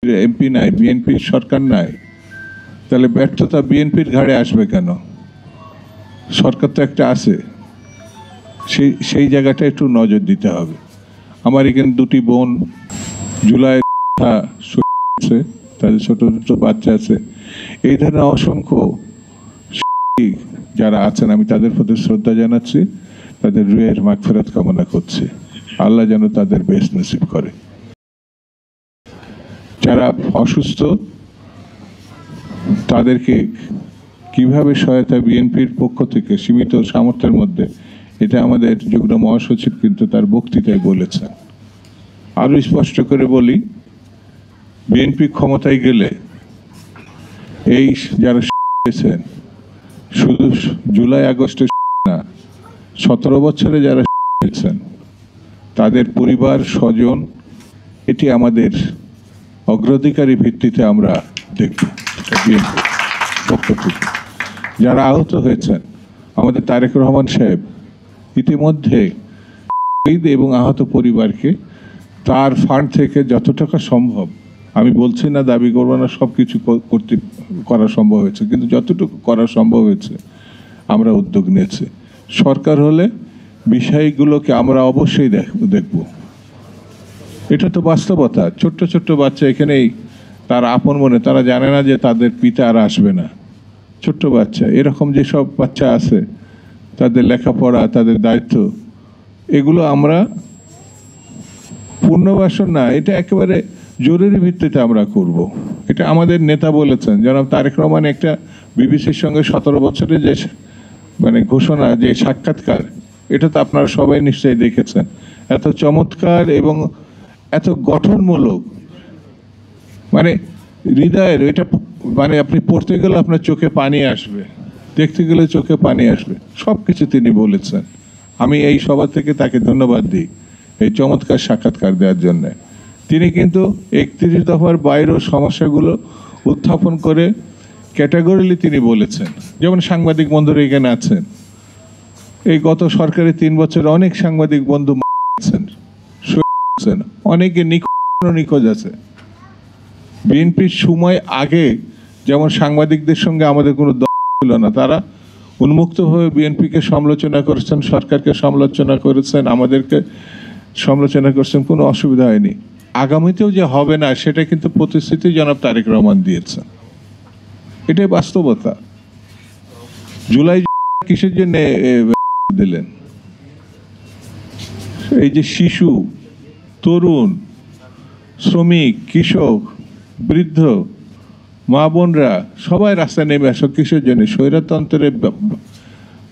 MP নাই, বিএনপির সরকার নাই, তাহলে ব্যর্থতা বিএনপির ঘাড়ে আসবে কেন? সরকার তো একটা আছে, সেই জায়গাটা একটু নজর দিতে হবে। আমার এখানে দুটি বোন জুলাই তাদের ছোট ছোট বাচ্চা আছে, এই ধরনের অসংখ্য যারা আছেন আমি তাদের প্রতি শ্রদ্ধা জানাচ্ছি, তাদের রুহের মাগফিরাত কামনা করছি। আল্লাহ যেন তাদের বেস্ট নসিব করে। যারা অসুস্থ তাদেরকে কিভাবে সহায়তা বিএনপির পক্ষ থেকে সীমিত সামর্থ্যের মধ্যে, এটা আমাদের যুগ্ম মহাসচিব কিন্তু তার বক্তৃতায় বলেছেন। আরো স্পষ্ট করে বলি, বিএনপি ক্ষমতায় গেলে এই যারা শুধু জুলাই আগস্টে না, 17 বছরে যারা তাদের পরিবার স্বজন, এটি আমাদের অগ্রাধিকারী ভিত্তিতে আমরা দেখব। যারা আহত হয়েছেন, আমাদের তারেক রহমান সাহেব ইতিমধ্যে এবং আহত পরিবারকে তার ফান্ড থেকে যত টাকা সম্ভব, আমি বলছি না, দাবি করবো না সব কিছু করা সম্ভব হয়েছে, কিন্তু যতটুকু করা সম্ভব হয়েছে আমরা উদ্যোগ নিয়েছি। সরকার হলে বিষয়গুলোকে আমরা অবশ্যই দেখব। এটা তো বাস্তবতা। ছোট্ট ছোট্ট বাচ্চা এখানেই, তার আপন মনে তারা জানে না যে তাদের পিতা আর আসবে না। ছোট্ট বাচ্চা, এরকম যেসব বাচ্চা আছে তাদের লেখাপড়া, তাদের দায়িত্ব, এগুলো আমরা পুনর্বাসন না, এটা একেবারে জরুরি ভিত্তিতে আমরা করব। এটা আমাদের নেতা বলেছেন, জনাব তারেক রহমান একটা বিবিসির সঙ্গে 17 বছরের যে ঘোষণা, যে সাক্ষাৎকার, এটা তো আপনারা সবাই নিশ্চয়ই দেখেছেন। এত চমৎকার এবং এত গঠনমূলক, হৃদয়ের, এটা আপনি পড়তে গেলে আপনার চোখে পানি আসবে, দেখতে গেলে চোখে পানি আসবে। সব কিছু তিনি বলেছেন। আমি এই সভা থেকে তাকে ধন্যবাদ দিই এই চমৎকার সাক্ষাৎকার দেওয়ার জন্য। তিনি কিন্তু 31 দফার বাইরেও সমস্যাগুলো উত্থাপন করে ক্যাটাগরিলি তিনি বলেছেন। যেমন সাংবাদিক বন্ধুরা এখানে আছেন, এই গত সরকারের 3 বছরে অনেক সাংবাদিক বন্ধু আছেন, অনেকে নিখোঁজ আছে। বিএনপির সময় আগে যেমন সাংবাদিকদের সঙ্গে আমাদের কোনো দল ছিল না, তারা উন্মুক্তভাবে বিএনপিকে সমালোচনা করেছেন, সরকারকে সমালোচনা করেছেন, আমাদেরকে সমালোচনা করেছেন, কোনো অসুবিধা হয়নি। আগামীতেও যে হবে না সেটা কিন্তু প্রতিশ্রুতি জনাব তারেক রহমান দিয়েছেন, এটাই বাস্তবতা। জুলাই কিসের জন্য দিলেন? এই যে শিশু, তরুণ, শ্রমিক, কৃষক, বৃদ্ধ, মা বোনরা সবাই রাস্তায় নেমে আসো কিসের জন্য? স্বৈরতন্ত্রের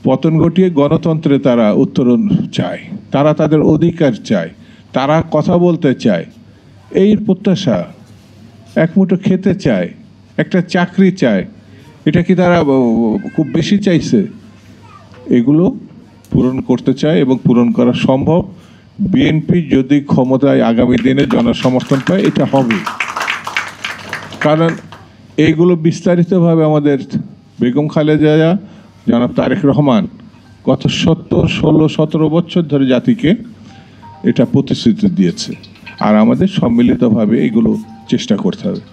পতন ঘটিয়ে গণতন্ত্রে তারা উত্তরণ চায়, তারা তাদের অধিকার চায়, তারা কথা বলতে চায়, এই প্রত্যাশা। এক মুঠো খেতে চায়, একটা চাকরি চায়, এটা কি তারা খুব বেশি চাইছে? এগুলো পূরণ করতে চায় এবং পূরণ করা সম্ভব। বিএনপি যদি ক্ষমতায় আগামী দিনে জনসমর্থন পায়, এটা হবে। কারণ এইগুলো বিস্তারিতভাবে আমাদের বেগম খালেদা, জনাব তারেক রহমান গত 16-17 বছর ধরে জাতিকে এটা প্রতিশ্রুতি দিয়েছে, আর আমাদের সম্মিলিতভাবে এগুলো চেষ্টা করতে হবে।